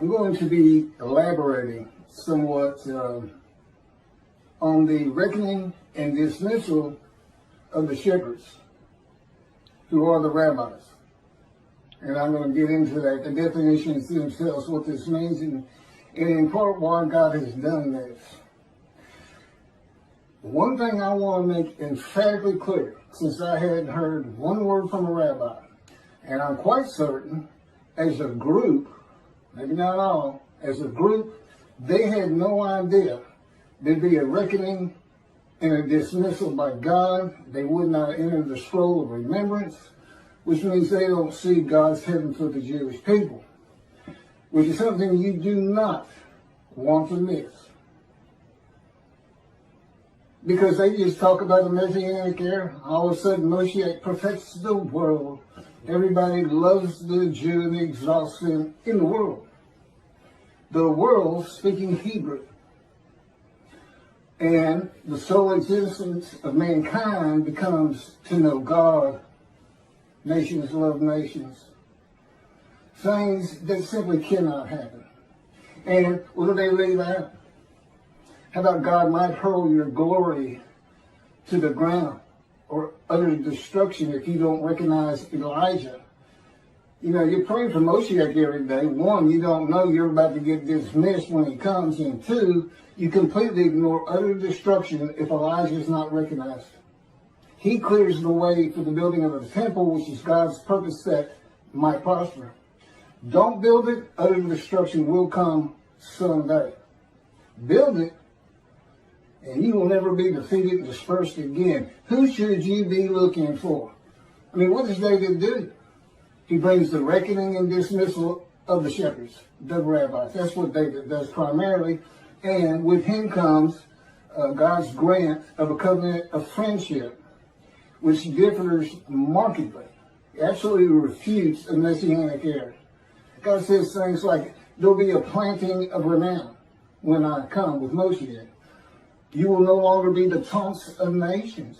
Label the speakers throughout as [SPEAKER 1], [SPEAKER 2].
[SPEAKER 1] I'm going to be elaborating somewhat on the reckoning and dismissal of the shepherds, who are the rabbis. And I'm going to get into that, the definitions themselves, what this means, and in part why God has done this. One thing I want to make emphatically clear, since I hadn't heard one word from a rabbi, and I'm quite certain, as a group, maybe not all, as a group, they had no idea there'd be a reckoning and a dismissal by God. They would not enter the scroll of remembrance, which means they don't see God's heaven for the Jewish people, which is something you do not want to miss. Because they just talk about the Messianic era. All of a sudden, Moshiach perfects the world. Everybody loves the Jew and exalts him in the world. The world speaking Hebrew. And the sole existence of mankind becomes to know God. Nations love nations. Things that simply cannot happen. And what do they leave out? How about God might hurl your glory to the ground or utter destruction if you don't recognize Elijah? You know, you're praying for Moshiach every day. One, you don't know you're about to get dismissed when he comes. And two, you completely ignore utter destruction if Elijah is not recognized. He clears the way for the building of the temple, which is God's purpose that might prosper. Don't build it, utter destruction will come someday. Build it, and you will never be defeated and dispersed again. Who should you be looking for? I mean, what does David do? He brings the reckoning and dismissal of the shepherds, the rabbis. That's what David does primarily. And with him comes God's grant of a covenant of friendship, which differs markedly. It absolutely refutes a Messianic era. God says things like, there'll be a planting of renown when I come with Moshiach. You will no longer be the taunts of nations.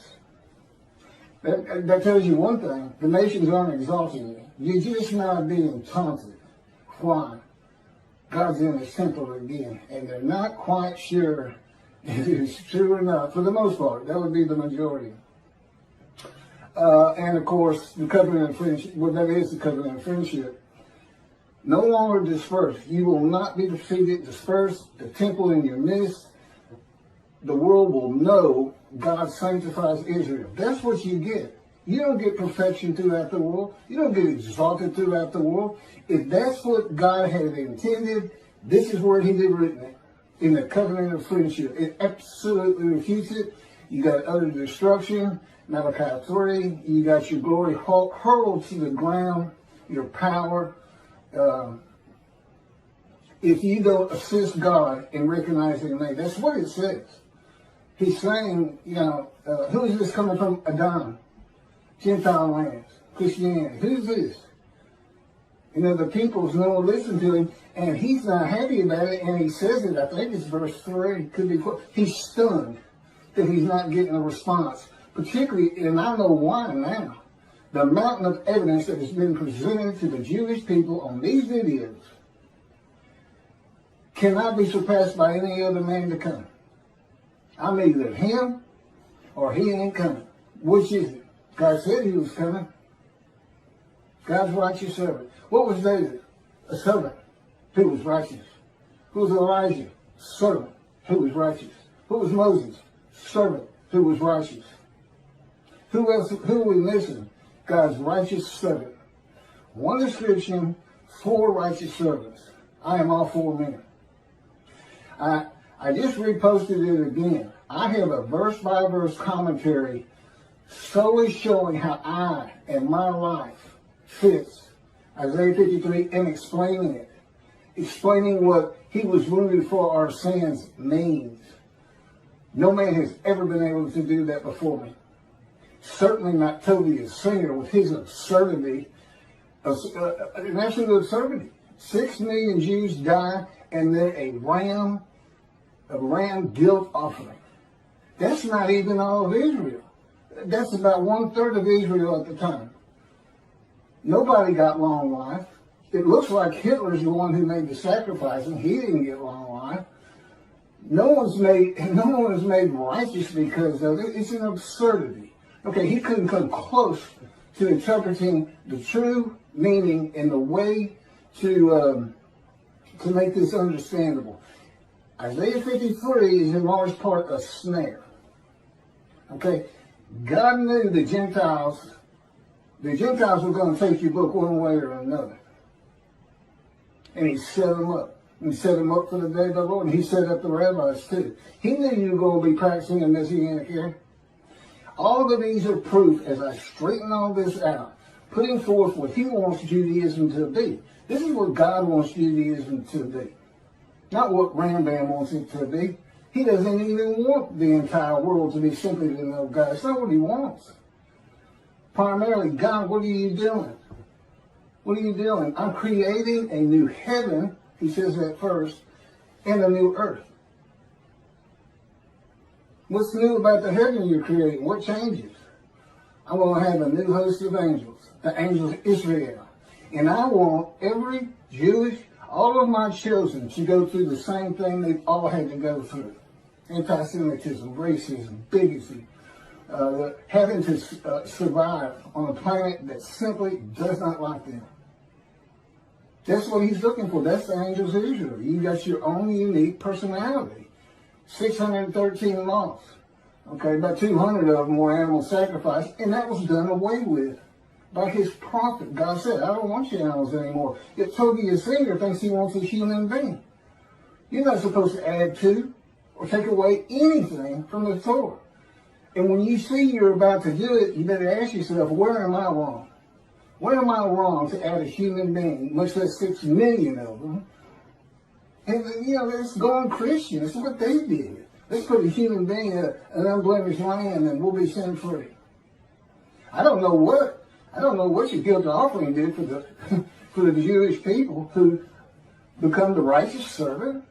[SPEAKER 1] That tells you one thing. The nations aren't exalting you. You're just not being taunted. Why? God's in his temple again. And they're not quite sure if it's true or not. For the most part, that would be the majority. And of course, the covenant of friendship. Well, that is the covenant of friendship. No longer dispersed. You will not be defeated, dispersed. The temple in your midst. The world will know God sanctifies Israel. That's what you get. You don't get perfection throughout the world. You don't get exalted throughout the world. If that's what God had intended, this is where he did written it. In the covenant of friendship. It absolutely refutes it. You got utter destruction. Malachi 3. You got your glory hurled to the ground. Your power. If you don't assist God in recognizing me, that's what it says. He's saying, you know, who is this coming from? Adam, Gentile lands, Christianity. Who's this? You know, the people's no one listen to him, and he's not happy about it, and he says it, I think it's verse 3, could be quote. He's stunned that he's not getting a response. Particularly, and I know why now, the mountain of evidence that has been presented to the Jewish people on these videos cannot be surpassed by any other man to come. I'm either him or he ain't coming. Which is it? God said he was coming. God's righteous servant. What was David? A servant who was righteous. Who was Elijah? Servant who was righteous. Who was Moses? Servant who was righteous. Who else? Who we missing? God's righteous servant. One description, 4 righteous servants. I am all 4 men. I just reposted it again. I have a verse-by-verse commentary solely showing how I and my life fits Isaiah 53 and explaining it. Explaining what he was wounded for our sins means. No man has ever been able to do that before me. Certainly not Toby a singer with his absurdity. An absolute absurdity. 6 million Jews die and then a ram guilt offering. That's not even all of Israel. That's about 1/3 of Israel at the time. Nobody got long life. It looks like Hitler's the one who made the sacrifice, and he didn't get long life. No one is made righteous because of it. It's an absurdity. Okay, he couldn't come close to interpreting the true meaning and the way to make this understandable. Isaiah 53 is in large part a snare. Okay, God knew the Gentiles were going to take your book one way or another. And he set them up. He set them up for the day of the Lord, and he set up the rabbis too. He knew you were going to be practicing a Messianic era. All of these are proof, as I straighten all this out, putting forth what he wants Judaism to be. This is what God wants Judaism to be. Not what Rambam wants it to be. He doesn't even want the entire world to be simply to know God. It's not what he wants. Primarily, God, what are you doing? What are you doing? I'm creating a new heaven, he says that first, and a new earth. What's new about the heaven you're creating? What changes? I'm going to have a new host of angels, the angels of Israel. And I want every Jewish, all of my children to go through the same thing they've all had to go through. Anti-Semitism, racism, bigotry, having to survive on a planet that simply does not like them. That's what he's looking for. That's the angels of Israel. You got your own unique personality. 613 laws. Okay, about 200 of them were animal sacrifice, and that was done away with by his prophet. God said, I don't want your animals anymore. Yet Toby Yasir thinks he wants a human being. You're not supposed to add to or take away anything from the Torah. And when you see you're about to do it, you better ask yourself, where am I wrong? Where am I wrong to add a human being, much less 6 million of them? And, let's go on Christian. That's what they did. Let's put a human being in an unblemished lamb and we'll be sin free. I don't know what your guilt offering did for the for the Jewish people who become the righteous servant.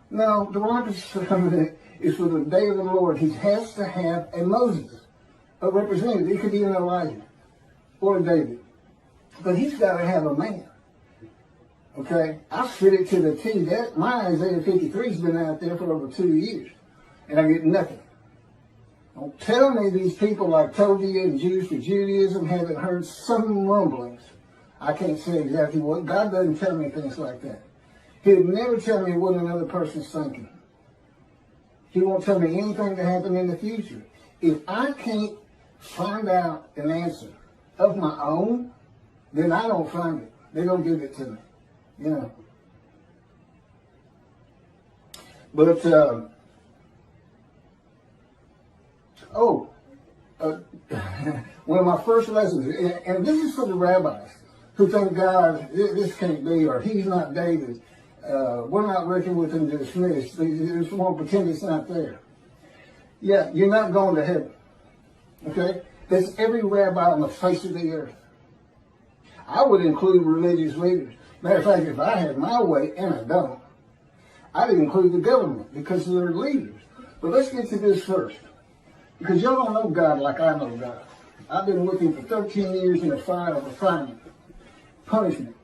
[SPEAKER 1] No, the righteous servant is for the day of the Lord. He has to have a Moses, a representative. It could be an Elijah or a David. But he's got to have a man. Okay? I fit it to the T. My Isaiah 53 has been out there for over 2 years. And I get nothing. Don't tell me these people like Toby and Jews for Judaism haven't heard some rumblings. I can't say exactly what. God doesn't tell me things like that. He'll never tell me what another person's thinking. He won't tell me anything to happen in the future. If I can't find out an answer of my own, then I don't find it. They don't give it to me. But, one of my first lessons, and this is for the rabbis who think God, this can't be, or he's not David. We're not reckoning with him dismissed. They just want to pretend it's not there. Yeah, you're not going to heaven. Okay? That's every rabbi on the face of the earth. I would include religious leaders. Matter of fact, if I had my way, and I don't, I'd include the government because they're leaders. But let's get to this first. Because y'all don't know God like I know God. I've been with him for 13 years in the fire of refinement, punishment,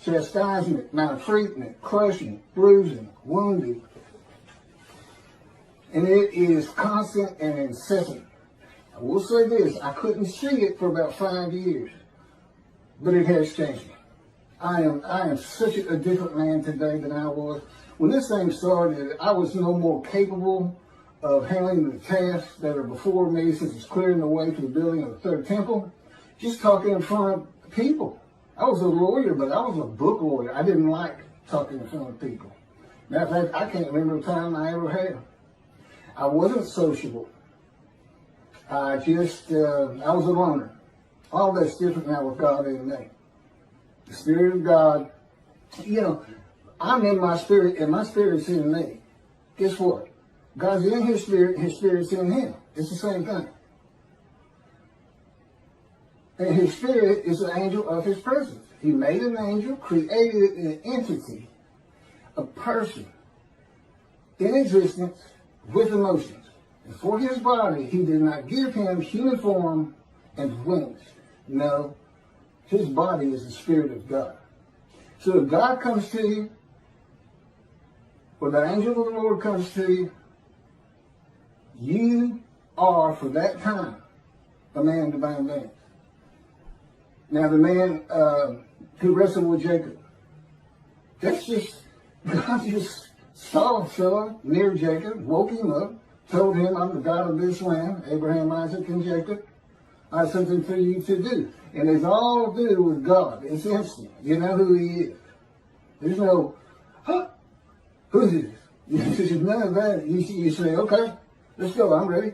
[SPEAKER 1] chastisement, maltreatment, crushing, bruising, wounding. And it is constant and incessant. I will say this, I couldn't see it for about 5 years, but it has changed me. I am such a different man today than I was. When this thing started, I was no more capable of handling the tasks that are before me, since it's clearing the way for the building of the third temple, just talking in front of people. I was a lawyer, but I was a book lawyer. I didn't like talking in front of people. Matter of fact, I can't remember a time I ever had. I wasn't sociable. I was a loner. All that's different now with God in me. The Spirit of God, I'm in my spirit, and my spirit's in me. Guess what? God's in his spirit's in him. It's the same thing. And his spirit is an angel of his presence. He made an angel, created an entity, a person in existence with emotions. And for his body, he did not give him human form and wings. No, His body is the Spirit of God. So if God comes to you, or the angel of the Lord comes to you, you are, for that time, a man of divine being. Now the man who wrestled with Jacob, that's just, God just saw a fella near Jacob, woke him up, told him, I'm the God of this land, Abraham, Isaac, and Jacob. I have something for you to do. And it's all to do with God. It's instant. You know who he is. There's no, huh? Who's this? There's none of that. You say, okay, let's go. I'm ready.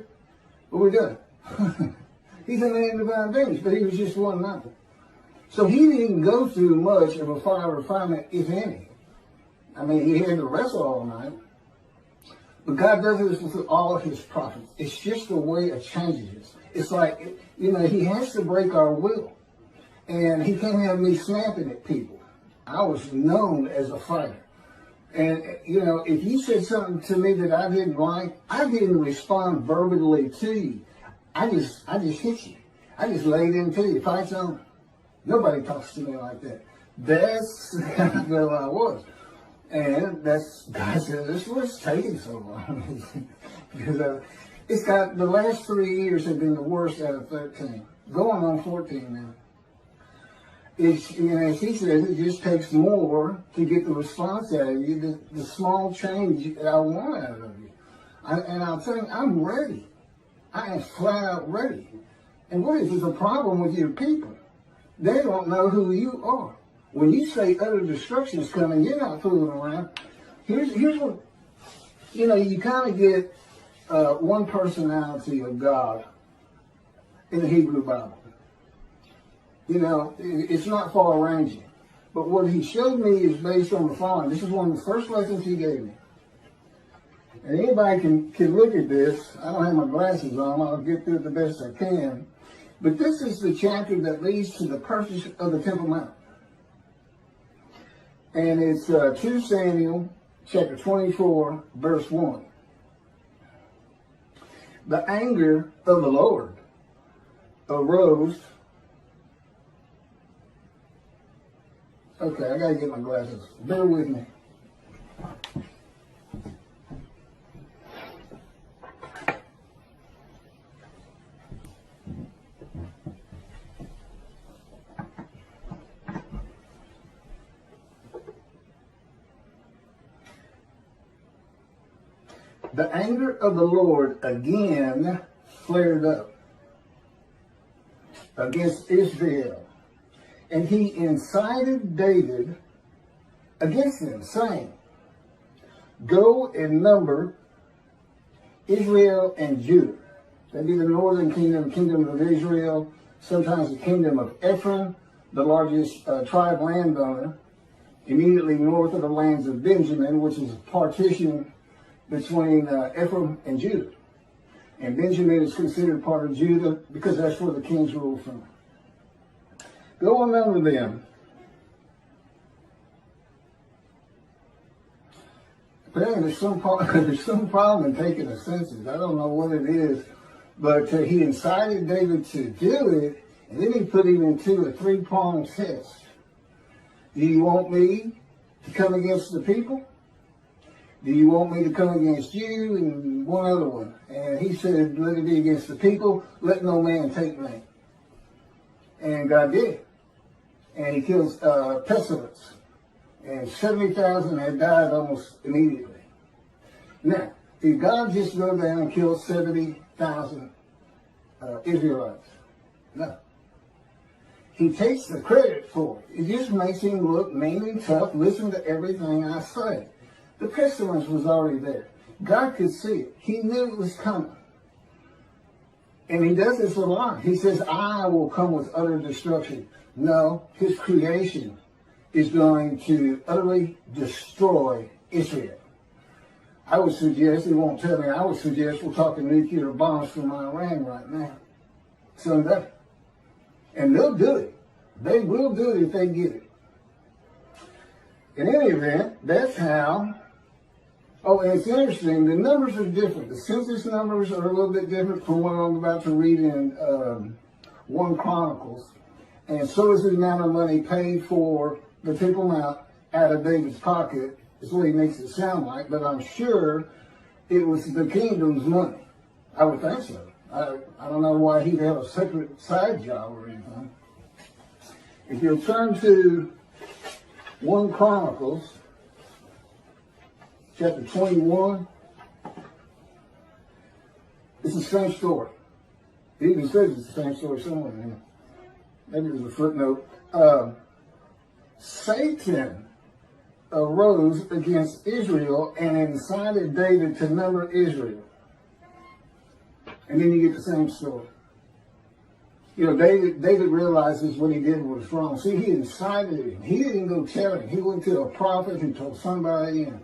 [SPEAKER 1] What we done? He's a man of divine things, but he was just one nothing. So he didn't go through much of a fire refinement, if any. I mean, he had to wrestle all night. But God does this with all of his prophets. It's just the way it changes. It's like, you know, he has to break our will. And he can't have me snapping at people. I was known as a fighter. And, you know, if you said something to me that I didn't like, I didn't respond verbally to you. I just hit you. I just laid into you. Fight's on. Nobody talks to me like that. That's the kind of girl I was. And that's, God said, this was taking so long. Because it's got, the last 3 years have been the worst out of 13. Going on 14 now. It's, you know, as he says, it just takes more to get the response out of you, the small change that I want out of you. And I'll tell you, I'm ready. I am flat out ready. And what is a problem with your people? They don't know who you are. When you say utter destruction is coming, you're not fooling around. Here's what, you know, you kind of get one personality of God in the Hebrew Bible. You know, it's not far ranging. But what he showed me is based on the following. This is one of the first lessons he gave me. And anybody can look at this. I don't have my glasses on. I'll get through it the best I can. But this is the chapter that leads to the purchase of the Temple Mount. And it's 2 Samuel chapter 24, verse 1. The anger of the Lord arose. Okay, I gotta get my glasses. Bear with me. The anger of the Lord again flared up against Israel. And he incited David against them, saying, go and number Israel and Judah. That'd be the northern kingdom, kingdom of Israel, sometimes the kingdom of Ephraim, the largest tribe landowner, immediately north of the lands of Benjamin, which is a partition between Ephraim and Judah. And Benjamin is considered part of Judah because that's where the kings rule from. Go and number them. Apparently there's some problem in taking the census. I don't know what it is, but he incited David to do it, and then he put him into a three-pronged test. Do you want me to come against the people? Do you want me to come against you? And one other one. And he said, let it be against the people. Let no man take me. And God did. And he kills pestilence. And 70,000 had died almost immediately. Now, did God just go down and kill 70,000 Israelites? No. He takes the credit for it. It just makes him look mean and tough. Listen to everything I say. The pestilence was already there. God could see it. He knew it was coming. And he does this a lot. He says, I will come with utter destruction. No, his creation is going to utterly destroy Israel. I would suggest, he won't tell me, I would suggest we're talking nuclear bombs from Iran right now. Someday. And they'll do it. They will do it if they get it. In any event, that's how. Oh, and it's interesting. The numbers are different. The census numbers are a little bit different from what I'm about to read in 1 Chronicles. And so is the amount of money paid for the Temple Mount out of David's pocket, is what he makes it sound like, but I'm sure it was the kingdom's money. I would think so. I don't know why he'd have a separate side job or anything. If you'll turn to 1 Chronicles, chapter 21, it's the same story. It even says it's the same story somewhere. Maybe there's a footnote. Satan arose against Israel and incited David to number Israel. And then you get the same story. You know, David realizes what he did was wrong. See, he incited him. He didn't go tell him. He went to a prophet who told somebody and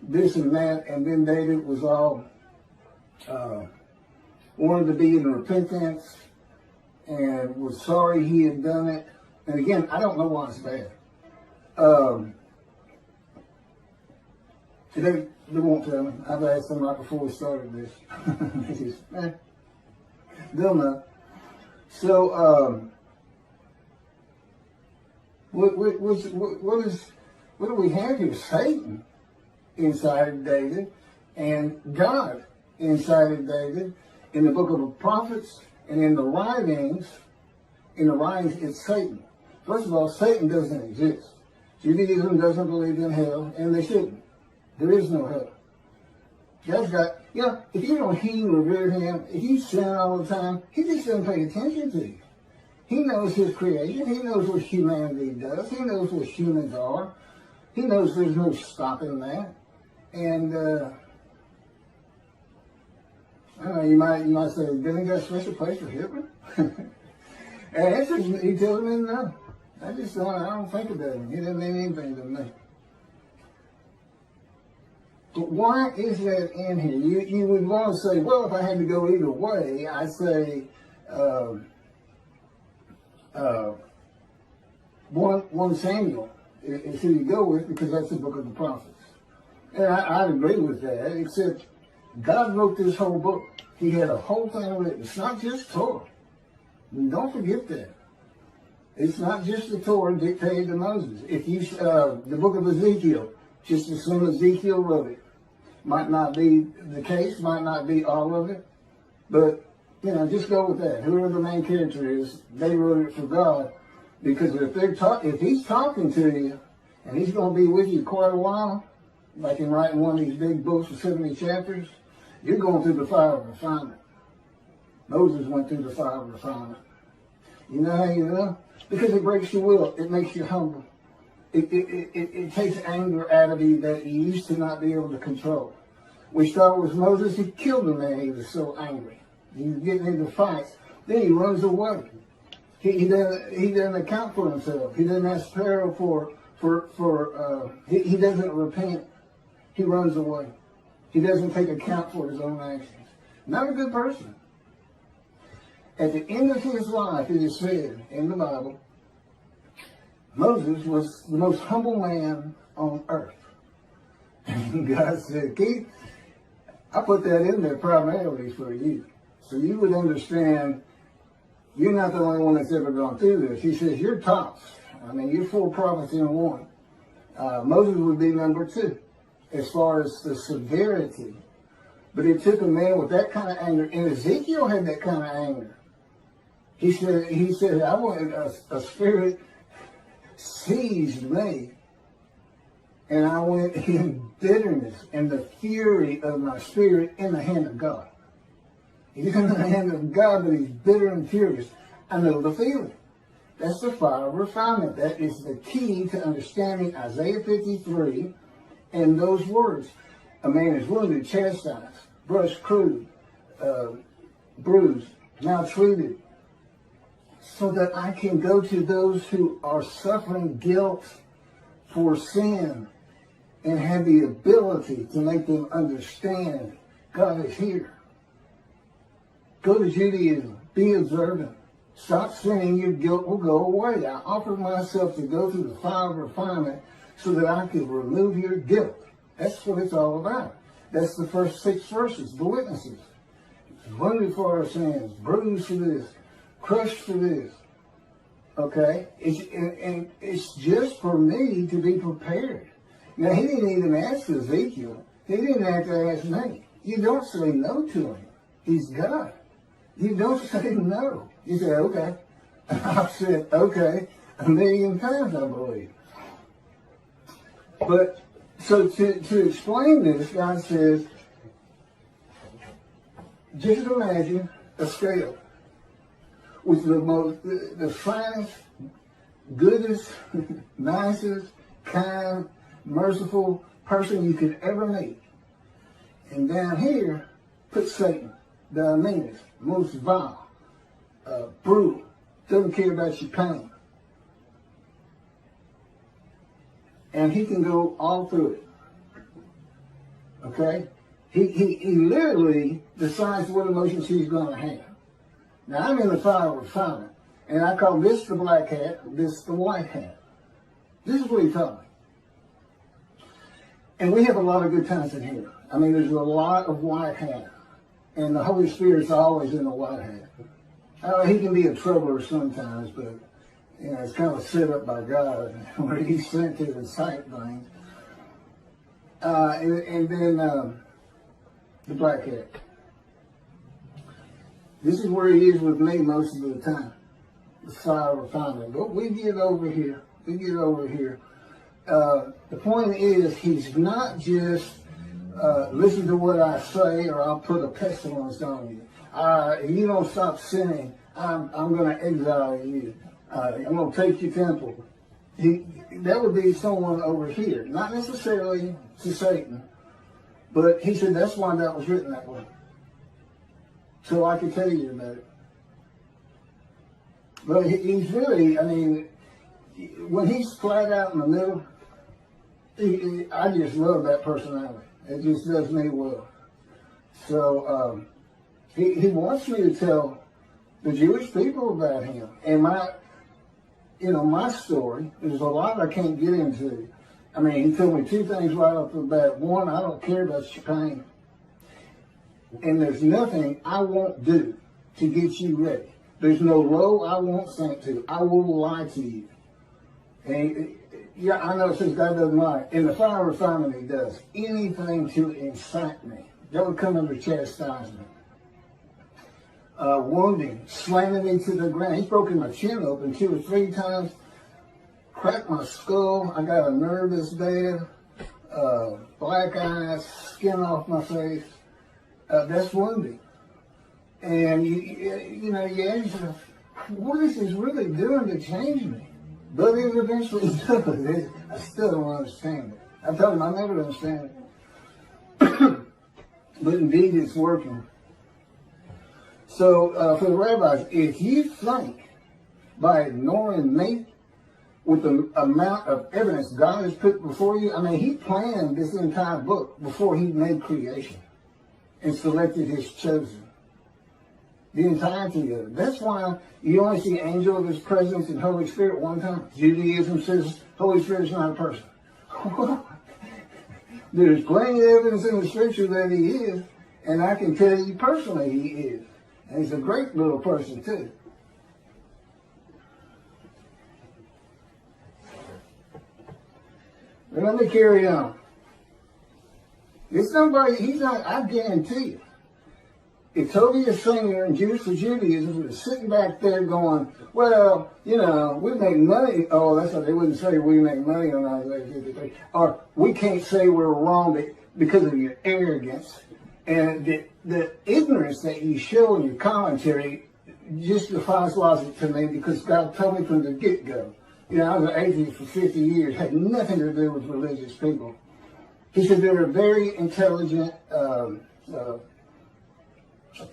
[SPEAKER 1] this and that. And then David was all wanted to be in repentance and was sorry he had done it. And again, I don't know why it's bad. They won't tell me. I've asked them right before we started this. They'll know. So, what do we have here? Satan incited David, and God incited David in the book of the prophets, and in the writings. In the writings, it's Satan. First of all, Satan doesn't exist. Judaism doesn't believe in hell, and they shouldn't. There is no hell. God's got, you know, if you don't heed and revere him, if you sin all the time, he just doesn't pay attention to you. He knows his creation. He knows what humanity does. He knows what humans are. He knows there's no stopping that. And, I don't know, you might say, didn't he got a special place for Hitler? And that's what he tells me no. I don't think about him. He doesn't mean anything to me. But why is that in here? You would want to say, well, if I had to go either way, I'd say 1 Samuel is who you go with, because that's the book of the prophets. And I'd agree with that, except God wrote this whole book. He had a whole thing written. It's not just Torah. Don't forget that. It's not just the Torah dictated to Moses. If you, the book of Ezekiel, just as soon as Ezekiel wrote it. Might not be the case, might not be all of it, but, you know, just go with that. Whoever the main character is, they wrote it for God, because if he's talking to you, and he's going to be with you quite a while, like in writing one of these big books with 70 chapters, you're going through the fire of refinement. Moses went through the fire of refinement. You know how you know? Because it breaks your will. It makes you humble. It takes anger out of you that you used to not be able to control. We started with Moses. He killed a man. He was so angry. He was getting into fights. Then he runs away. He doesn't account for himself. He doesn't ask Pharaoh he doesn't repent. He runs away. He doesn't take account for his own actions. Not a good person. At the end of his life, it is said in the Bible, Moses was the most humble man on earth. And God said, Keith, I put that in there primarily for you. So you would understand you're not the only one that's ever gone through this. He says, you're tops. I mean, you're 4 prophets in one. Moses would be number 2 as far as the severity. But it took a man with that kind of anger. And Ezekiel had that kind of anger. He said, I wanted a spirit seized me, and I went in bitterness and the fury of my spirit in the hand of God. He's in the hand of God, but he's bitter and furious. I know the feeling. That's the fire of refinement. That is the key to understanding Isaiah 53 and those words. A man is wounded, chastised, brushed, bruised, maltreated, so that I can go to those who are suffering guilt for sin and have the ability to make them understand God is here. Go to Judaism. Be observant. Stop sinning. Your guilt will go away. I offered myself to go through the fire of refinement so that I could remove your guilt. That's what it's all about. That's the first 6 verses, the witnesses. Wounded for our sins, bruised for this, crushed for this, Okay? And it's just for me to be prepared. Now, he didn't even ask Ezekiel. He didn't have to ask me. You don't say no to him. He's God. You don't say no. You say, okay. I've said, okay, 1,000,000 times, I believe. But, so to explain this, God says, just imagine a scale with the finest, goodest, nicest, kind, merciful person you could ever meet. And down here, put Satan, the meanest, most vile, brutal, doesn't care about your pain. And he can go all through it. Okay? He literally decides what emotions he's going to have. Now, I'm in the fire of refinement, and I call this the black hat, this the white hat. This is what he taught me. And we have a lot of good times in here. I mean, there's a lot of white hat, and the Holy Spirit's always in the white hat. He can be a troubler sometimes, but you know, it's kind of set up by God where he's sent to incite things. And then the black hat. This is where he is with me most of the time. The fire of refinement. But we get over here. The point is, he's not just listen to what I say or I'll put a pestilence on you. If you don't stop sinning, I'm going to exile you. I'm going to take your temple. That would be someone over here. Not necessarily to Satan, but he said that's why that was written that way. So I can tell you about it. But he's really, I mean, when he's flat out in the middle, I just love that personality. It just does me well. So he wants me to tell the Jewish people about him. And my story, there's a lot I can't get into. I mean, he told me two things right off the bat. One, I don't care about your pain. And there's nothing I won't do to get you ready. There's no low I won't sink to. I will lie to you. And yeah, I know since God doesn't lie. In the fire of refinement, he does anything to incite me. That would come under chastisement. Wounding, slamming me to the ground. He's broken my chin open 2 or 3 times. Cracked my skull. I got a nerve that's bad. Black eyes, skin off my face. That's wounding. And you ask yourself, what is this really doing to change me? But it eventually does. I still don't understand it. I told him I never understand it. But indeed it's working. So for the rabbis, if you think by ignoring me with the amount of evidence God has put before you, I mean, he planned this entire book before he made creation and selected his chosen. The entirety of it. That's why you only see angel of his presence and Holy Spirit one time. Judaism says Holy Spirit is not a person. There's plenty of evidence in the scripture that he is, and I can tell you personally he is. And he's a great little person too. But let me carry on. It's nobody, he's not, I guarantee you. If Toby, a singer in Jewish for Judaism, was sitting back there going, well, we make money. Oh, that's what they wouldn't say, we make money on Isaiah 53. Or we can't say we're wrong because of your arrogance. And the ignorance that you show in your commentary just defies logic to me, because God told me from the get-go. I was an atheist for 50 years, had nothing to do with religious people. He said they're a very intelligent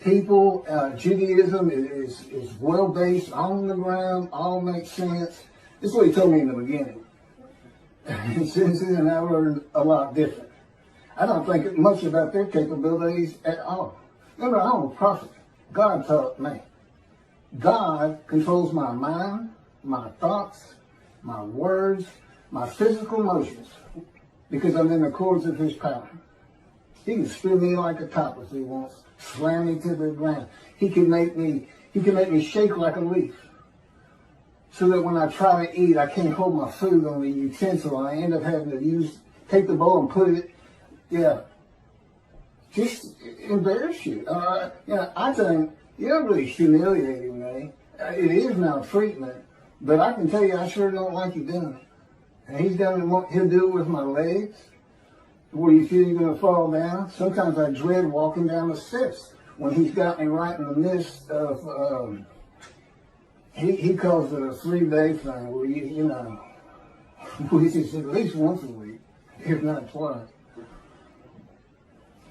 [SPEAKER 1] people. Judaism is well-based, on the ground, all makes sense. This is what he told me in the beginning. And since then, I learned a lot different. I don't think much about their capabilities at all. Remember, I'm a prophet. God taught me. God controls my mind, my thoughts, my words, my physical motions, because I'm in the cords of his power. He can spin me like a top if he wants, slam me to the ground. He can make me shake like a leaf. so that when I try to eat, I can't hold my food on the utensil. I end up having to take the bowl and put it, just embarrass you. I think you're really humiliating me. It is maltreatment, but I can tell you I sure don't like you doing it. And he's done it, he'll do it with my legs, where you feel you're going to fall down. Sometimes I dread walking down the steps when he's got me right in the midst of, he calls it a 3-day thing, where which is at least once a week, if not twice.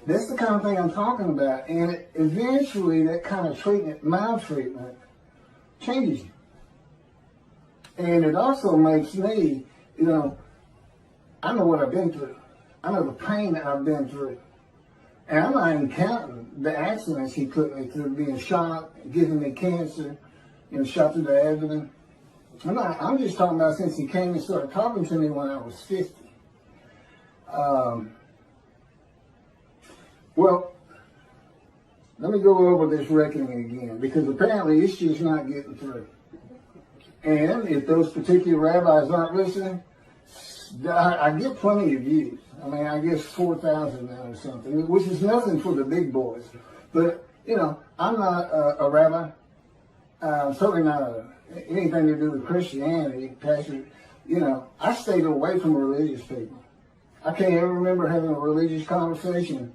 [SPEAKER 1] That's the kind of thing I'm talking about. And eventually that kind of treatment, maltreatment, changes you. And it also makes me, I know what I've been through. I know the pain that I've been through. And I'm not even counting the accidents he put me through, being shot, giving me cancer, shot through the abdomen. I'm just talking about since he came and started talking to me when I was 50. Well, let me go over this reckoning again, because apparently it's just not getting through. And if those particular rabbis aren't listening, I get plenty of views. I mean, I guess 4,000 now or something, which is nothing for the big boys. But, I'm not a rabbi. Certainly not anything to do with Christianity, Pastor. I stayed away from religious people. I can't ever remember having a religious conversation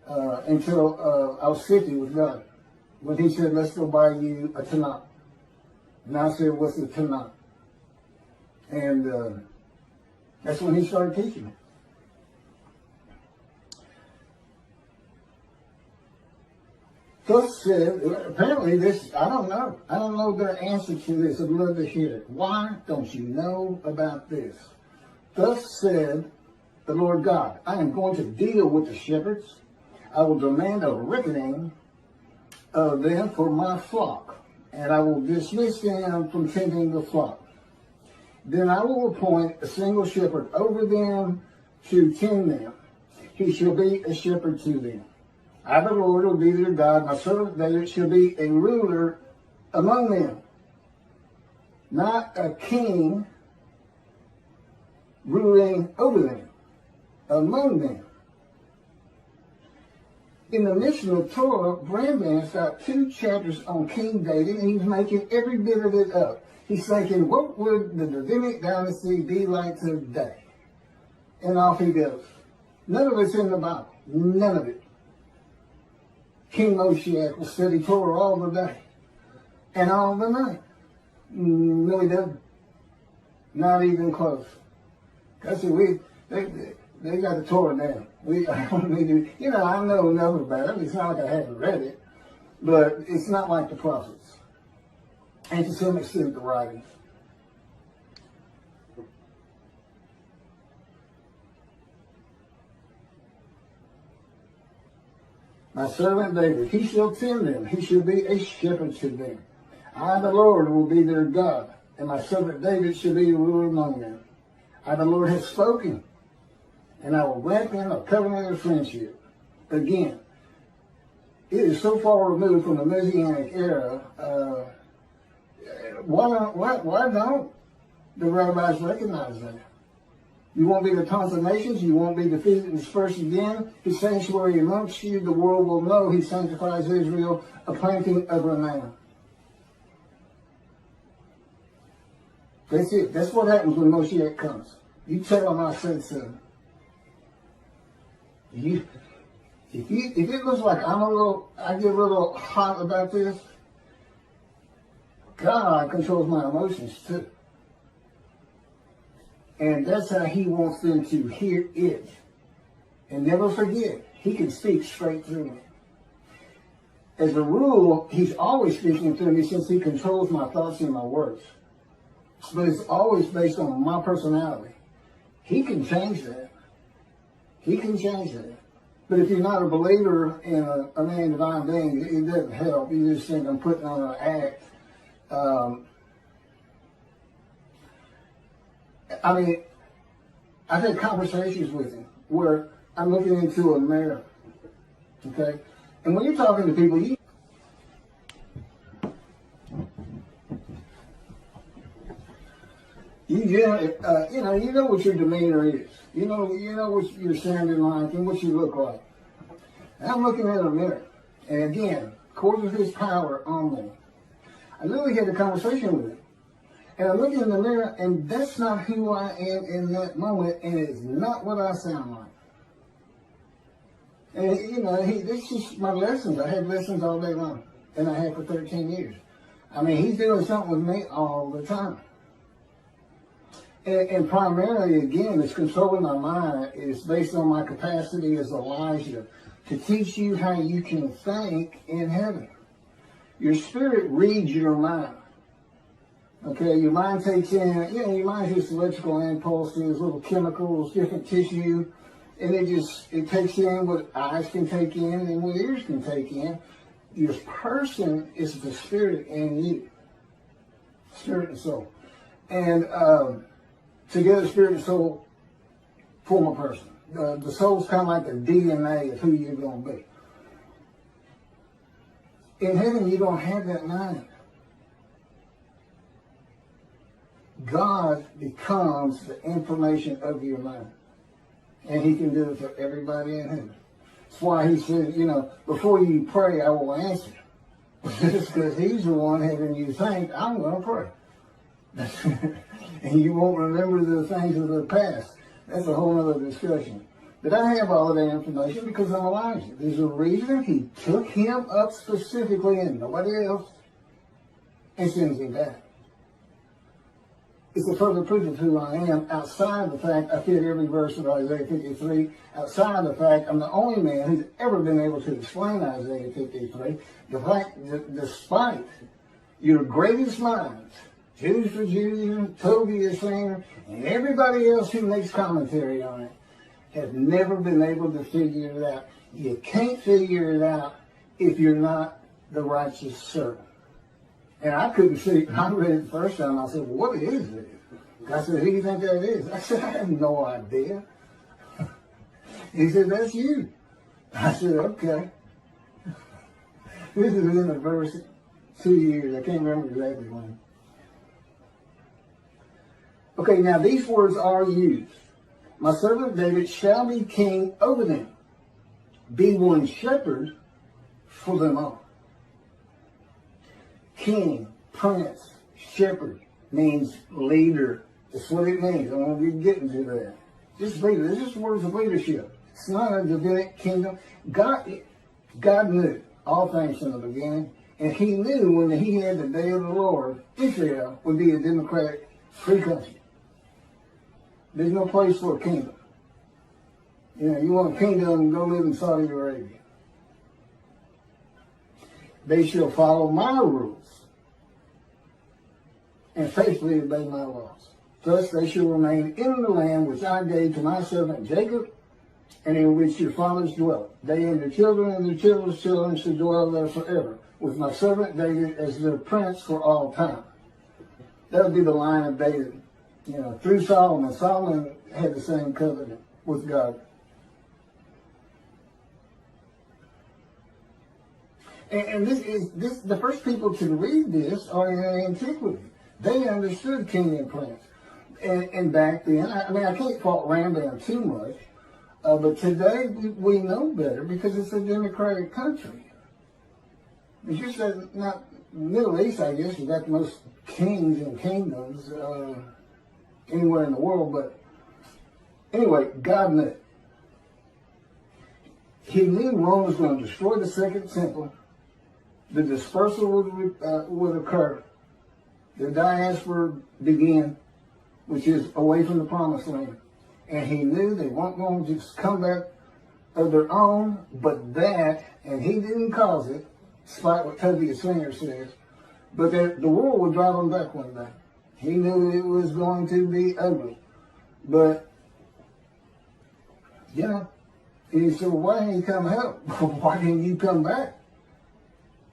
[SPEAKER 1] until I was 50 with God, when he said, let's go buy you a Tanakh. And I said, what's the Tanakh? And that's when he started teaching me. Thus said, apparently this, I don't know their answer to this. I'd love to hear it. Why don't you know about this? Thus said the Lord God, I am going to deal with the shepherds. I will demand a reckoning of them for my flock, and I will dismiss them from tending the flock. Then I will appoint a single shepherd over them to tend them. He shall be a shepherd to them. I, the Lord, will be their God. My servant David shall be a ruler among them. Not a king ruling over them, among them. In the Mishnah Torah, Brandman's got 2 chapters on King David, and he's making every bit of it up. He's thinking, what would the Davidic dynasty be like today? And off he goes. None of it's in the Bible. None of it. King Moshiach will study Torah all the day and all the night. No, he doesn't. Not even close. I said, they got the Torah down. I don't need to, I know enough about it. It's not like I haven't read it, but it's not like the prophets. And to some extent, the writings. My servant David, he shall tend them. He shall be a shepherd to them. I, the Lord, will be their God, and my servant David shall be a ruler among them. I, the Lord, have spoken, and I will grant them a covenant of friendship. Again, it is so far removed from the Messianic era. Why don't the rabbis recognize that? You won't be the tongues of nations. You won't be defeated and dispersed again. His sanctuary amongst you, the world will know. He sanctifies Israel, a planting of renown. That's it. That's what happens when Moshiach comes. You tell him I said so. If it looks like I get a little hot about this, God controls my emotions too. And that's how he wants them to hear it. And never forget, he can speak straight through me. As a rule, he's always speaking through me since he controls my thoughts and my words. But it's always based on my personality. He can change that. He can change that. But if you're not a believer in a man divine being, it doesn't help. You just think I'm putting on an act. I've had conversations with him where I'm looking into a mirror, okay? And when you're talking to people, You know what your demeanor is. You know what you're sounding like and what you look like. And I'm looking in a mirror, and again, according to His power on me, I literally had a conversation with Him, and I look in the mirror, and that's not who I am in that moment, and it's not what I sound like. And this is my lessons. I have lessons all day long, and I have for 13 years. I mean, He's doing something with me all the time. And primarily, again, it's controlling my mind. It's based on my capacity as Elijah to teach you how you can think in heaven. Your spirit reads your mind. Okay, your mind takes in, your mind's just electrical impulses, little chemicals, different tissue, and it takes in what eyes can take in and what ears can take in. Your person is the spirit in you. Spirit and soul. And together, spirit and soul form a person. The soul's kind of like the DNA of who you're going to be. In heaven, you don't have that mind. God becomes the information of your mind. And He can do it for everybody in heaven. That's why He said, before you pray, I will answer. Just because He's the one having you think, I'm going to pray. And you won't remember the things of the past. That's a whole other discussion. But I have all of that information because I'm Elijah. There's a reason He took him up specifically and nobody else and sends him back. It's a further proof of who I am outside the fact I fit every verse of Isaiah 53. Outside the fact I'm the only man who's ever been able to explain Isaiah 53. The fact that despite your greatest minds, Jews for Judaism, Toby the singer, and everybody else who makes commentary on it, have never been able to figure it out. You can't figure it out if you're not the righteous servant. And I couldn't see, I read it the first time, I said, well, what is this? I said, who do you think that is? I said, I have no idea. He said, that's you. I said, okay. This is in the verse 2 years, I can't remember exactly when. Okay, now these words are used. My servant David shall be king over them. Be one shepherd for them all. King, prince, shepherd means leader. That's what it means. I won't be getting to that. Just leader. This is words of leadership. It's not a Davidic kingdom. God knew all things from the beginning. And He knew when He had the day of the Lord, Israel would be a democratic free country. There's no place for a kingdom. You want a kingdom, go live in Saudi Arabia. They shall follow my rules and faithfully obey my laws. Thus they shall remain in the land which I gave to my servant Jacob, and in which your fathers dwelt. They and their children and their children's children shall dwell there forever, with my servant David as their prince for all time. That would be the line of David. Through Solomon. Solomon had the same covenant with God. And this the first people to read this are in antiquity. They understood king and prince. And back then, I can't fault Rambam too much, but today we know better because it's a democratic country. It's just that not Middle East, I guess, has got the most kings and kingdoms anywhere in the world, but anyway, God knew. He knew Rome was going to destroy the second temple. The dispersal would occur. The diaspora begin, which is away from the promised land. And He knew they weren't going to just come back of their own, but that, and He didn't cause it, despite what Toby the singer says, but that the world would drive them back one day. He knew it was going to be ugly. But, he said, well, why didn't you come help? Why didn't you come back?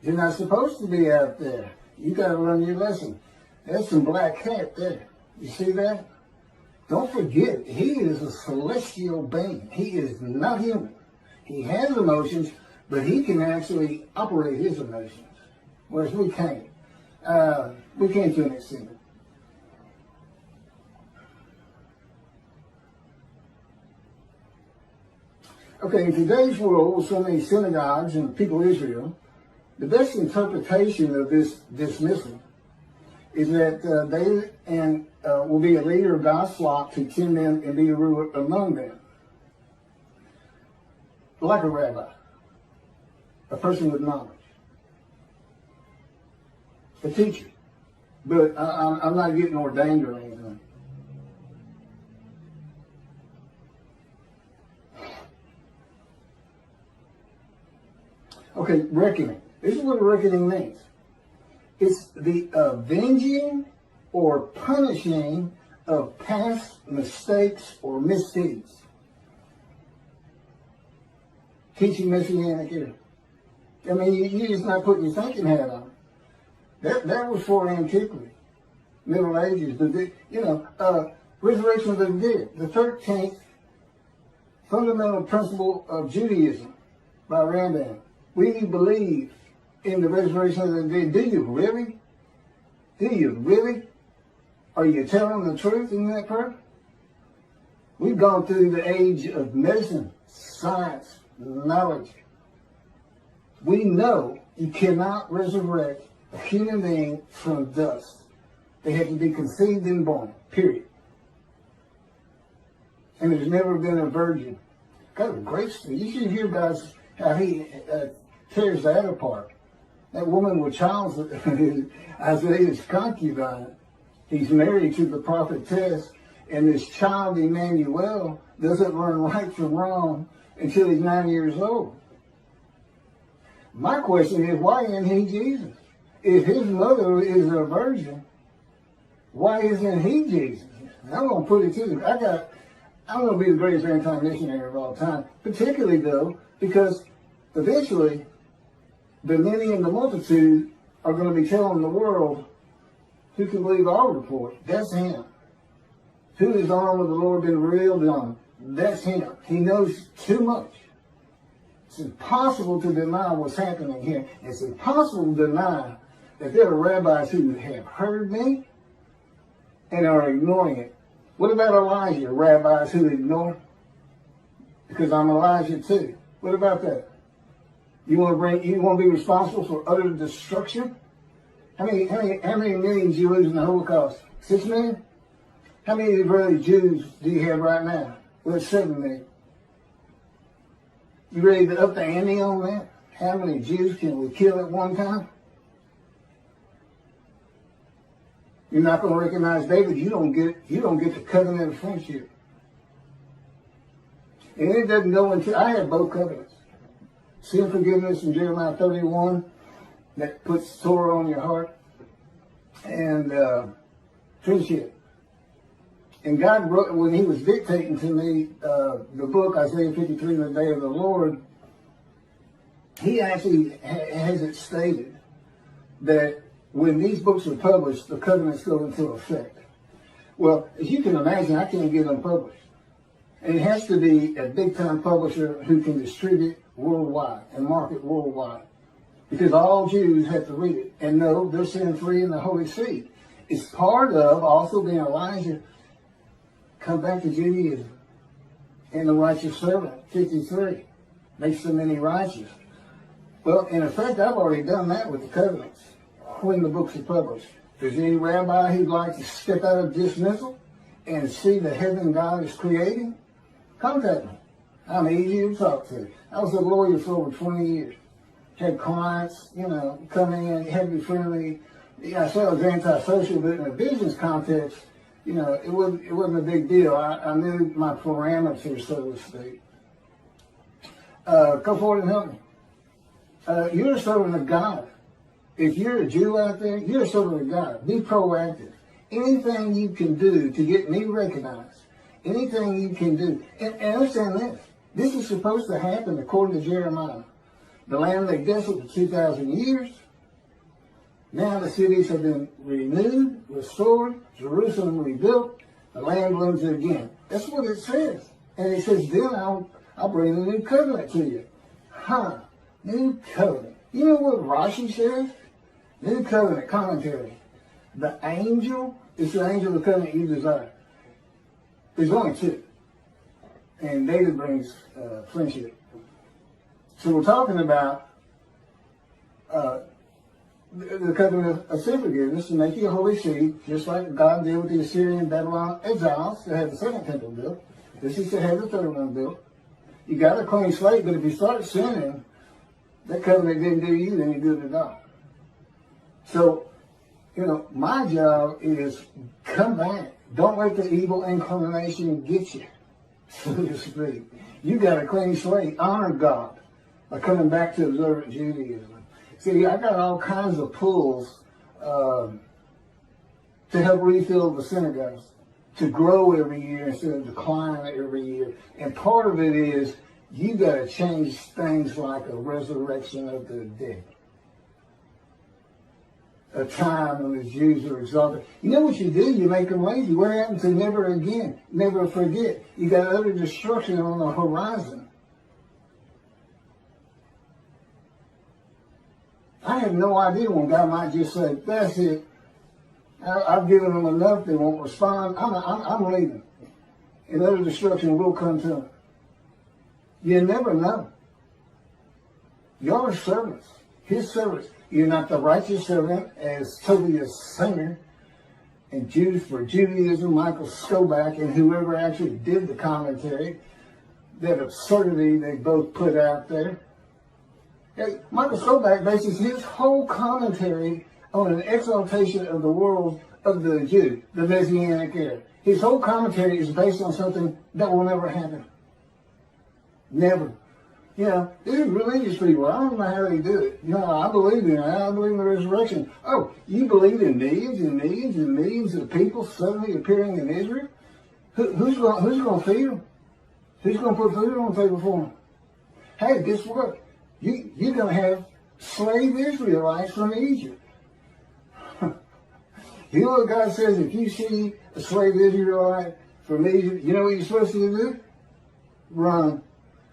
[SPEAKER 1] You're not supposed to be out there. You got to learn your lesson. There's some black hat there. You see that? Don't forget, He is a celestial being. He is not human. He has emotions, but He can actually operate His emotions, whereas we can't. We can't to an extent. Okay, in today's world, with so many synagogues and people of Israel, the best interpretation of this dismissal is that will be a leader of God's flock to tend them and be a ruler among them. Like a rabbi, a person with knowledge, a teacher. But I'm not getting ordained or anything. Okay, reckoning. This is what reckoning means. It's the avenging or punishing of past mistakes or misdeeds. Teaching Messianic era. I mean, you're just not putting your thinking hat on. That was for antiquity, Middle Ages, resurrection of the dead, the 13th fundamental principle of Judaism by Rambam. We believe in the resurrection of the dead. Do you really? Do you really? Are you telling the truth in that prayer? We've gone through the age of medicine, science, knowledge. We know you cannot resurrect a human being from dust. They have to be conceived and born, period. And there's never been a virgin. Got a great story. You should hear about how he tears that apart. That woman with child, Isaiah's concubine, he's married to the prophetess, and this child, Emmanuel, doesn't learn right from wrong until he's 9 years old. My question is, why isn't he Jesus? If his mother is a virgin, why isn't he Jesus? I'm going to put it to you. I'm going to be the greatest anti-missionary of all time, particularly, though, because eventually the many and the multitude are going to be telling the world who can believe our report. That's him. Who is the arm of the Lord been revealed on? That's him. He knows too much. It's impossible to deny what's happening here. It's impossible to deny that there are rabbis who have heard me and are ignoring it. What about Elijah? Rabbis who ignore? Because I'm Elijah too. What about that? You want to be responsible for utter destruction? How many millions you lose in the Holocaust? 6 million? How many Israeli Jews do you have right now? Well, 7 million. You ready to up the ante on that? How many Jews can we kill at one time? You're not going to recognize David. You don't get the covenant of friendship. And it doesn't go into. I have both covenants. Sin forgiveness in Jeremiah 31 that puts Torah on your heart, and friendship. And God wrote, when he was dictating to me the book, Isaiah 53, the day of the Lord, he actually has it stated that when these books are published, the covenants go into effect. Well, as you can imagine, I can't get them published. And it has to be a big-time publisher who can distribute worldwide and market worldwide. Because all Jews have to read it and know they're sin-free in the Holy Seed. It's part of also being Elijah. Come back to Judaism. And the righteous servant, 53. Makes so many righteous. Well, in effect, I've already done that with the covenants when the books are published. If there's any rabbi who'd like to step out of dismissal and see the heaven God is creating, contact me. I'm easy to talk to. I was a lawyer for over 20 years. Had clients, come in, had to be friendly. I said I was antisocial, but in a business context, it wasn't a big deal. I knew my parameters, so to speak. Come forward and help me. You're a servant of God. If you're a Jew out there, you're a servant of God. Be proactive. Anything you can do to get me recognized, anything you can do. And understand this. This is supposed to happen according to Jeremiah. The land lay desolate for 2,000 years. Now the cities have been renewed, restored, Jerusalem rebuilt, the land blooms again. That's what it says. And it says, then I'll bring a new covenant to you. New covenant. You know what Rashi says? New covenant commentary. The angel is the angel of the covenant you desire. There's only two. and David brings friendship. So we're talking about the covenant of sin forgiveness to make you a holy seed, just like God did with the Assyrian Babylon exiles that had the second temple built. This is to have the third one built. You got a clean slate, but if you start sinning, that covenant didn't do you any good at all. So, my job is come back. Don't let the evil inclination get you, so to speak. You got a clean slate. Honor God by coming back to observant Judaism. See, I got all kinds of pulls to help refill the synagogues, to grow every year instead of decline every year. And part of it is you got to change things like a resurrection of the dead. A time when the Jews are exalted. You know what you do? You make them lazy. What happens to never again? Never forget. You got utter destruction on the horizon. I have no idea when God might just say, that's it. I've given them enough. They won't respond. I'm leaving. And utter destruction will come to them. You never know. You're servants. His servants. You're not the righteous servant, as Tobias Singer and Jews for Judaism, Michael Skoback, and whoever actually did the commentary. That absurdity they both put out there. Hey, Michael Skoback bases his whole commentary on an exaltation of the world of the Jew, the Messianic era. His whole commentary is based on something that will never happen. Never. These are religious people. I don't know how they do it. I believe in it. I believe in the resurrection. Oh, you believe in millions and millions and millions of people suddenly appearing in Israel? Who's going to feed them? Who's going to put food on the table for them? Hey, guess what? You're going to have slave Israelites from Egypt. You know what God says? If you see a slave Israelite from Egypt, you know what you're supposed to do? Run.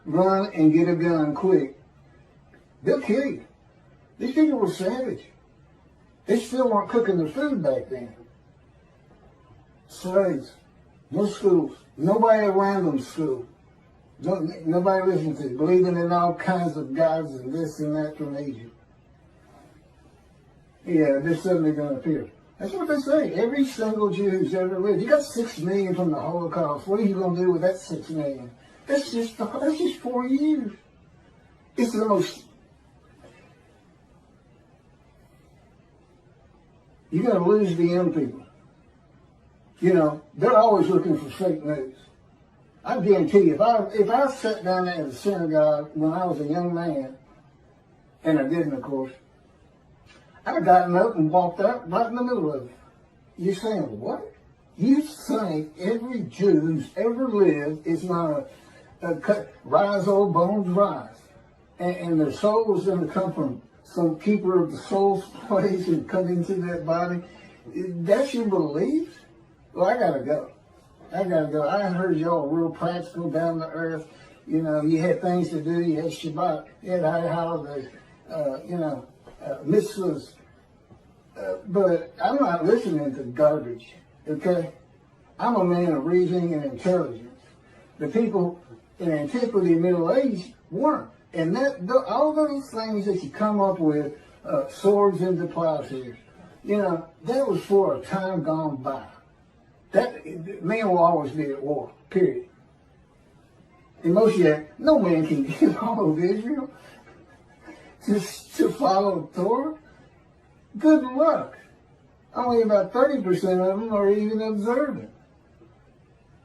[SPEAKER 1] Run and get a gun quick. They'll kill you. These people were savage. They still weren't cooking their food back then. Slaves. No schools. Nobody around them school. Nobody listened to it. Believing in all kinds of gods and this and that from Egypt. Yeah, they're suddenly going to appear. That's what they say. Every single Jew who's ever lived. You got 6 million from the Holocaust. What are you going to do with that 6 million? That's just 4 years. It's the most. You're going to lose the young people. They're always looking for fake news. I guarantee you, if I sat down there in the synagogue when I was a young man, and I didn't, of course, I'd have gotten up and walked out right in the middle of it. You're saying, what? You think every Jew who's ever lived is not rise, old bones, rise. And their soul is going to come from some keeper of the soul's place and come into that body. That's your belief? Well, I got to go. I heard y'all real practical, down to earth. You had things to do. You had Shabbat. You had holidays. Mitzvahs. But I'm not listening to garbage. Okay? I'm a man of reasoning and intelligence. The people in antiquity and Middle Age weren't. And all those things that you come up with, swords into plowshares, that was for a time gone by. Man will always be at war, period. In Moshiach, no man can get all of Israel to follow Torah. Good luck. Only about 30% of them are even observant.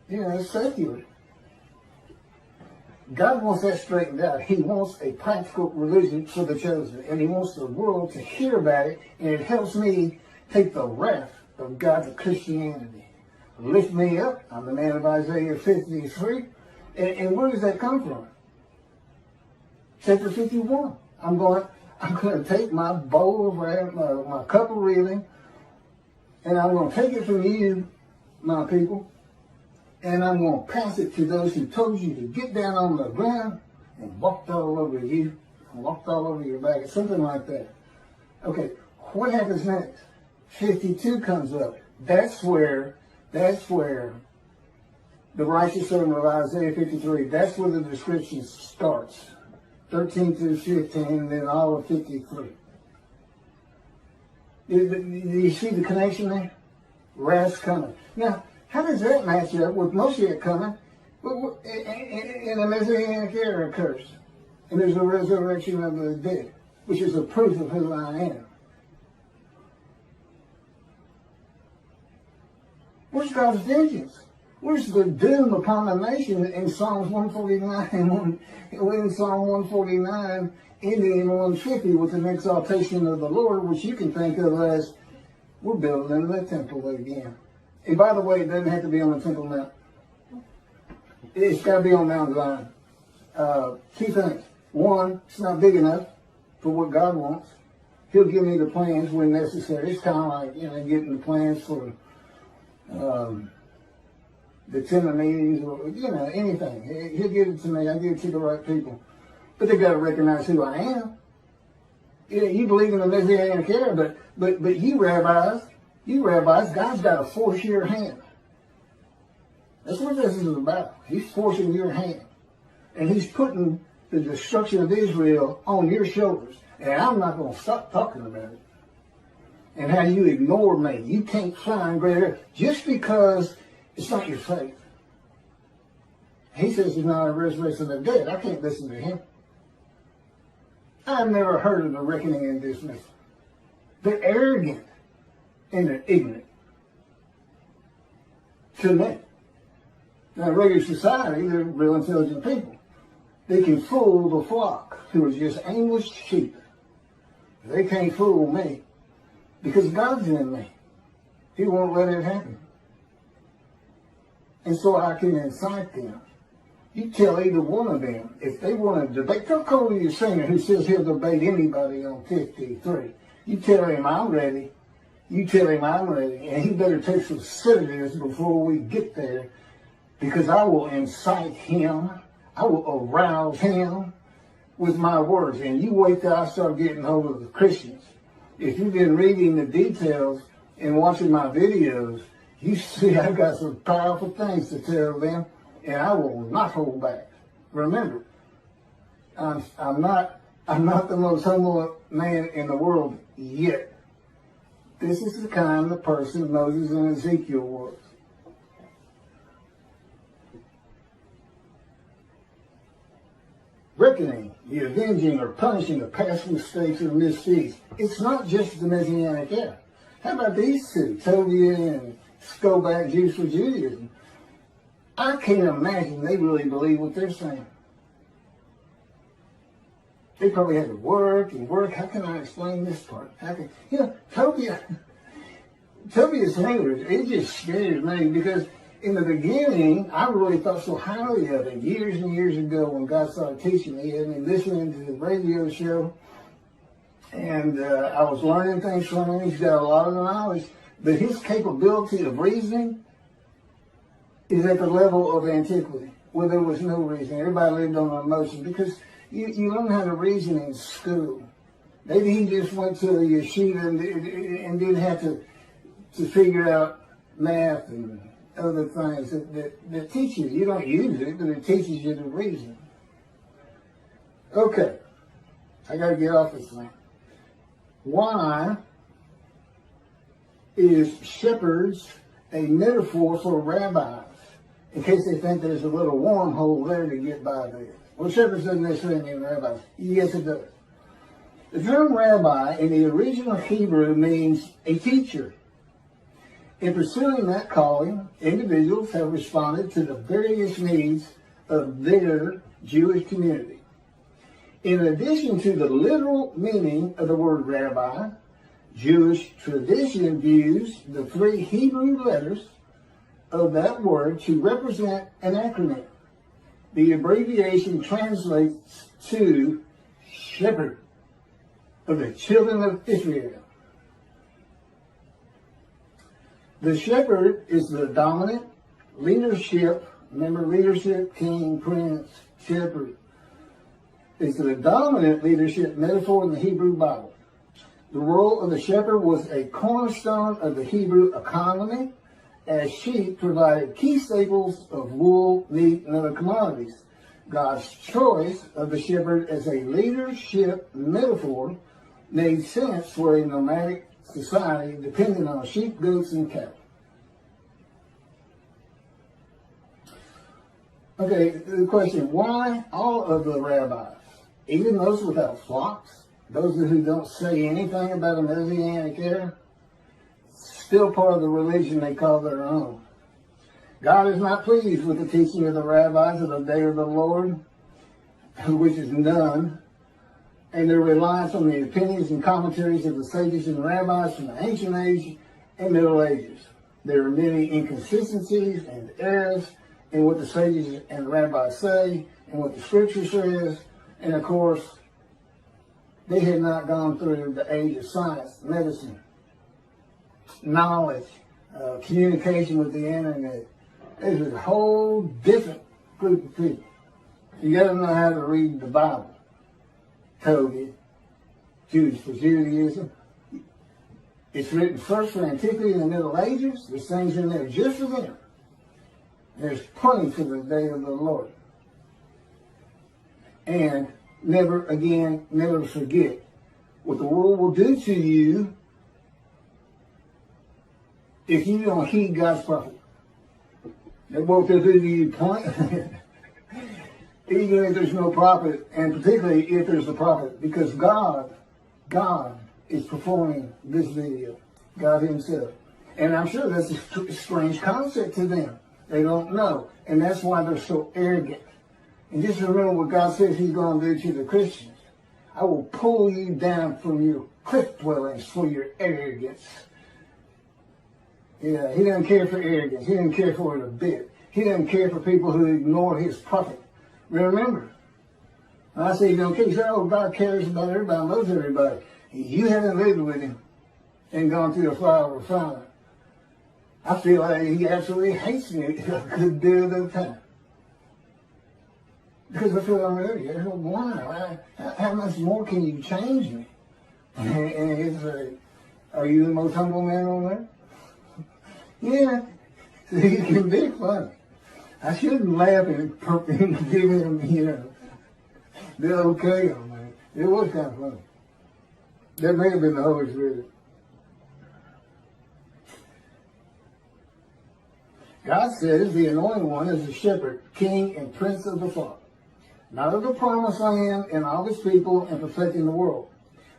[SPEAKER 1] It's secular. God wants that straightened out. He wants a practical religion for the chosen. And he wants the world to hear about it. And it helps me take the wrath of God to Christianity. Lift me up. I'm the man of Isaiah 53. And where does that come from? Chapter 51. I'm going to take my bowl of wrath, my cup of reeling, and I'm going to take it from you, my people, and I'm going to pass it to those who told you to get down on the ground and walked all over you, and walked all over your back, something like that. Okay, what happens next? 52 comes up. That's where the righteous servant of Isaiah 53. That's where the description starts. 13 through 15, and then all of 53. Do you see the connection there? Wrath's coming. Now, how does that match up with Moshiach coming? And a Messianic era occurs. And there's a resurrection of the dead, which is a proof of who I am. Where's God's vengeance? Where's the doom upon the nation in Psalms 149, in Psalm 149, ending in 150 with an exaltation of the Lord, which you can think of as, we're building the temple again. And by the way, it doesn't have to be on the Temple Mount. It's got to be on Mount Zion. Two things. One, it's not big enough for what God wants. He'll give me the plans when necessary. It's kind of like, getting the plans for the 10 meetings or, anything. He'll give it to me. I give it to the right people. But they got to recognize who I am. You believe in the Messianic era, but you rabbis, God's got to force your hand. That's what this is about. He's forcing your hand. And he's putting the destruction of Israel on your shoulders. And I'm not going to stop talking about it. And how you ignore me. You can't find greater just because it's not your faith. He says he's not a resurrection of the dead. I can't listen to him. I've never heard of the reckoning and dismissal. They're arrogant and they're ignorant. To me. Now, in regular society, they're real intelligent people. They can fool the flock, who are just aimless sheep. They can't fool me, because God's in me. He won't let it happen. And so I can incite them. You tell either one of them, if they want to debate, don't call your singer who says he'll debate anybody on 53. You tell him I'm ready. You tell him I'm ready. And he better take some sedatives before we get there, because I will incite him. I will arouse him with my words. And you wait till I start getting hold of the Christians. If you've been reading the details and watching my videos, you see I've got some powerful things to tell them, and I will not hold back. Remember, I'm not the most humble man in the world yet. This is the kind of person Moses and Ezekiel was. Reckoning, the avenging or punishing of past mistakes or misdeeds. It's not just the Messianic era. How about these two, Tobiah and Skoback, Jews for Judaism? I can't imagine they really believe what they're saying. They probably had to work and work. How can I explain this part? Tobiah's language, it just scares me, because in the beginning, I really thought so highly of him. Years and years ago, when God started teaching me, and listening to the radio show, and I was learning things from him. He's got a lot of knowledge, but his capability of reasoning is at the level of antiquity, where there was no reason. Everybody lived on emotion, because you learn how to reason in school. Maybe he just went to a yeshiva and didn't have to figure out math and other things that teach you. You don't use it, but it teaches you to reason. Okay, I got to get off this thing. Why is shepherds a metaphor for rabbis? In case they think there's a little wormhole there to get by there. Well, shepherds doesn't necessarily mean rabbis. Yes, it does. The term rabbi in the original Hebrew means a teacher. In pursuing that calling, individuals have responded to the various needs of their Jewish community. In addition to the literal meaning of the word rabbi, Jewish tradition views the three Hebrew letters of that word to represent an acronym. The abbreviation translates to shepherd of the children of Israel. The shepherd is the dominant leadership. Remember, leadership, king, prince, shepherd. It's the dominant leadership metaphor in the Hebrew Bible. The role of the shepherd was a cornerstone of the Hebrew economy as sheep provided key staples of wool, meat, and other commodities. God's choice of the shepherd as a leadership metaphor made sense for a nomadic society dependent on sheep, goats, and cattle. Okay, the question, why all of the rabbis, even those without flocks, those who don't say anything about a Messianic era, still part of the religion they call their own? God is not pleased with the teaching of the rabbis of the day of the Lord, which is none, and their reliance on the opinions and commentaries of the sages and rabbis from the ancient age and Middle Ages. There are many inconsistencies and errors in what the sages and rabbis say and what the scripture says, and of course, they had not gone through the age of science, medicine, knowledge, communication with the internet. It's a whole different group of people. You got to know how to read the Bible. Talmud, Jewish for Judaism. It's written first for antiquity in the Middle Ages. There's things in there just for them. There's plenty for the day of the Lord. And never forget what the world will do to you if you don't heed God's prophet. They won't do to you point. Even if there's no prophet, and particularly if there's a prophet, because God is performing this video, God himself. And I'm sure that's a strange concept to them. They don't know. And that's why they're so arrogant. And just remember what God says he's going to do to the Christians. I will pull you down from your cliff dwellings for your arrogance. Yeah, he doesn't care for arrogance. He doesn't care for it a bit. He doesn't care for people who ignore his prophet. Remember, when I say you don't care, you say, oh, God cares about everybody, loves everybody. You haven't lived with him and gone through the fire of refinement. I feel like he absolutely hates me a good deal of the time. Because I feel I'm ready. Why? How much more can you change me? And it's like, are you the most humble man on earth? Yeah. So he can be funny. I shouldn't laugh and give him, the okay on that. It was kind of funny. That may have been the Holy Spirit. God says the anointed one is the shepherd, king, and prince of the flock, not of the promised land and all his people and perfecting the world.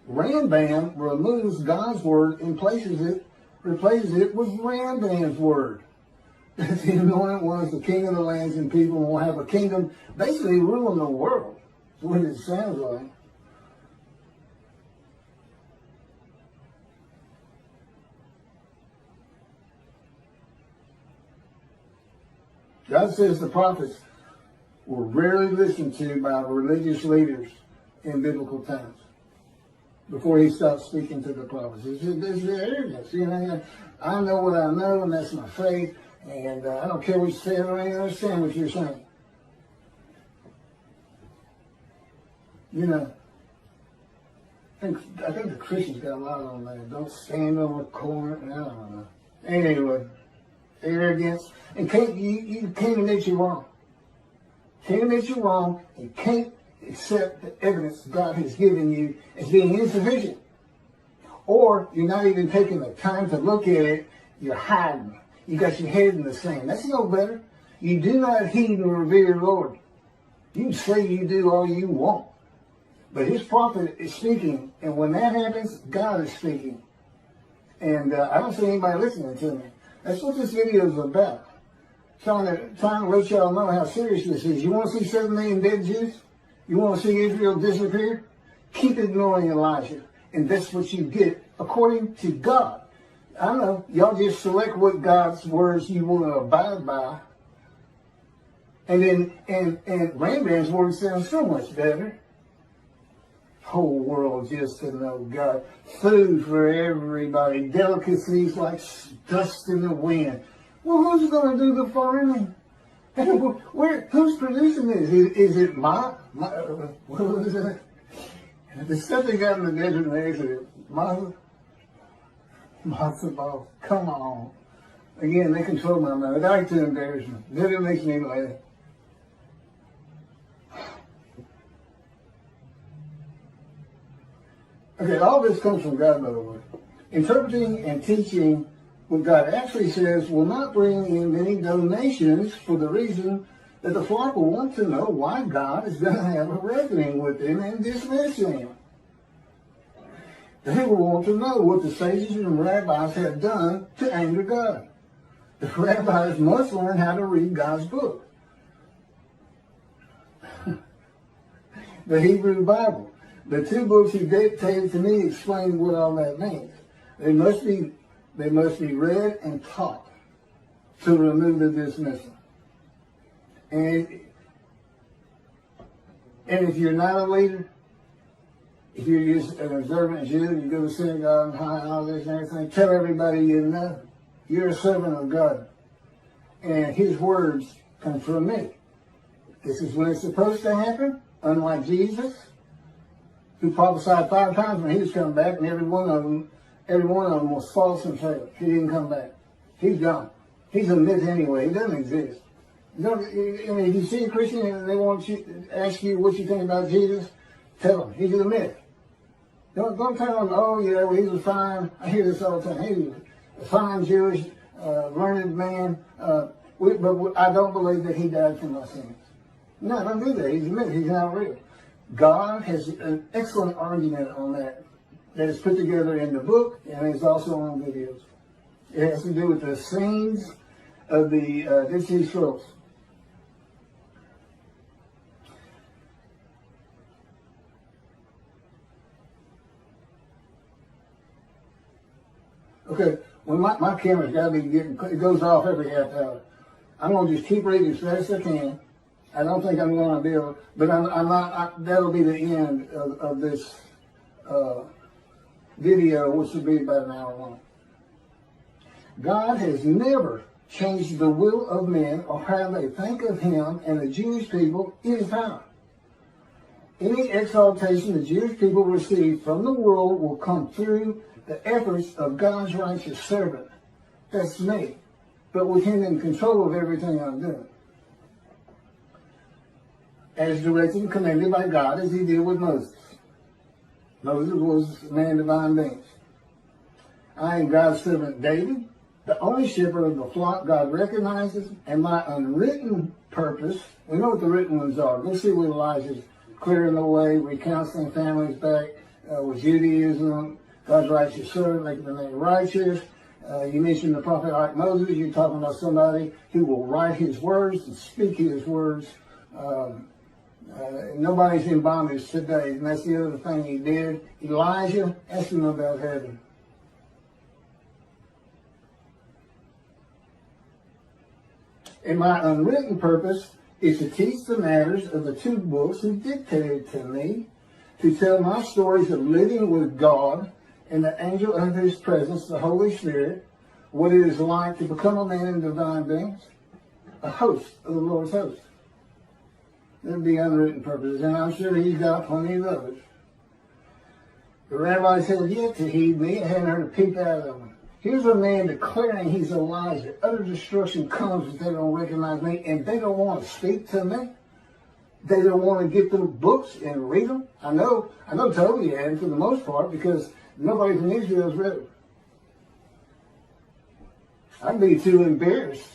[SPEAKER 1] Rambam removes God's word and replaces it with Rambam's word. The anointed one is the king of the lands and people will have a kingdom basically ruling the world. That's what it sounds like. God says the prophets were rarely listened to by religious leaders in biblical times before he stopped speaking to the prophets. There's arrogance. I know what I know, and that's my faith. And I don't care what you say, I don't even understand what you're saying. I think the Christians got a lot on that. Don't stand on the corner. I don't know. Anyway, arrogance. And you can't admit you're wrong. Can't admit you're wrong, and can't accept the evidence God has given you as being insufficient. Or you're not even taking the time to look at it, you're hiding. You got your head in the sand. That's no better. You do not heed and revere the Lord. You can say you do all you want. But his prophet is speaking. And when that happens, God is speaking. And I don't see anybody listening to me. That's what this video is about. Trying to let y'all know how serious this is. You want to see 7 million dead Jews? You want to see Israel disappear? Keep ignoring Elijah. And that's what you get according to God. I don't know. Y'all just select what God's words you want to abide by. And then, and Rambam's word sounds so much better. Whole world just to know God. Food for everybody. Delicacies like dust in the wind. Well, who's going to do the farming? Who's producing this? Is it what was that? The stuff they got in the desert and Exodus. Matzo balls. Come on. Again, they control my mind. I like to embarrass me. That makes me laugh. Okay, all this comes from God, by the way. Interpreting and teaching what God actually says will not bring in many donations for the reason that the flock will want to know why God is going to have a reckoning with them and dismiss them. They will want to know what the sages and rabbis have done to anger God. The rabbis must learn how to read God's book, the Hebrew Bible. The two books he dictated to me explain what all that means. They must be read and taught to remove the dismissal. And if you're not a leader, if you're just an observant Jew, you go to synagogue and all this and everything, tell everybody you know. You're a servant of God. And his words come from me. This is when it's supposed to happen, unlike Jesus, who prophesied 5 times when he was coming back, and every one of them was false and failed. He didn't come back. He's gone. He's a myth anyway. He doesn't exist. If you see a Christian and they want to ask you what you think about Jesus, tell them he's a myth. Don't tell them, oh yeah, well, he was fine. I hear this all the time. He was a fine Jewish, learned man, but I don't believe that he died for my sins. No, don't do that. He's a myth. He's not real. God has an excellent argument on that is put together in the book, and it's also on videos. It has to do with the scenes of the Dead Sea Scrolls. Okay, well, my camera's got to be it goes off every half hour. I'm going to just keep reading as fast as I can. I don't think I'm going to be able, but I'm not, that'll be the end of this video, which will be about an hour long. God has never changed the will of men or how they think of him and the Jewish people in time. Any exaltation the Jewish people receive from the world will come through the efforts of God's righteous servant. That's me. But with him in control of everything I'm doing. As directed and commanded by God as he did with Moses. Moses was a man of divine beings. I am God's servant David, the only shepherd of the flock God recognizes, and my unwritten purpose, we know what the written ones are. Go see what Elijah's clearing the way, recounseling families back with Judaism, God's righteous servant, making the name righteous. You mentioned the prophet like Moses, you're talking about somebody who will write his words and speak his words. Nobody's in bondage today, and that's the other thing he did. Elijah, asked him about heaven. And my unwritten purpose is to teach the matters of the two books he dictated to me, to tell my stories of living with God and the angel of his presence, the Holy Spirit, what it is like to become a man in divine beings, a host of the Lord's host. There'd be unwritten purposes, and I'm sure he's got plenty of others. The rabbis have yet to heed me. I hadn't heard a peep out of them. Here's a man declaring he's Elijah. Utter destruction comes if they don't recognize me, and they don't want to speak to me. They don't want to get them books and read them. I know totally had for the most part, because nobody from Israel's read them. I'd be too embarrassed.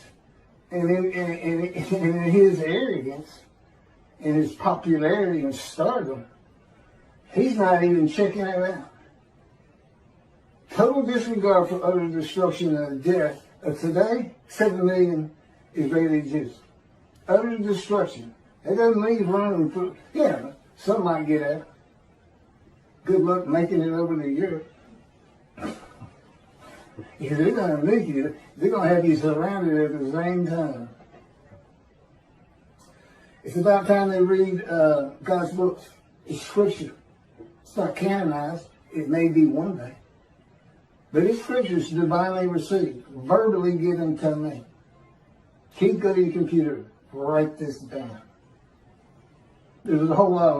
[SPEAKER 1] And in his arrogance, in his popularity and stardom, he's not even checking it out. Total disregard for utter destruction and death of today, 7 million Israeli Jews. Utter destruction. It doesn't leave room for, some might get out. Good luck making it over to Europe. If they're going to make you, they're going to have you surrounded at the same time. It's about time they read God's books. It's scripture. It's not canonized. It may be one day. But it's scriptures divinely received, verbally given to me. Keep good at your computer. Write this down. There's a whole lot of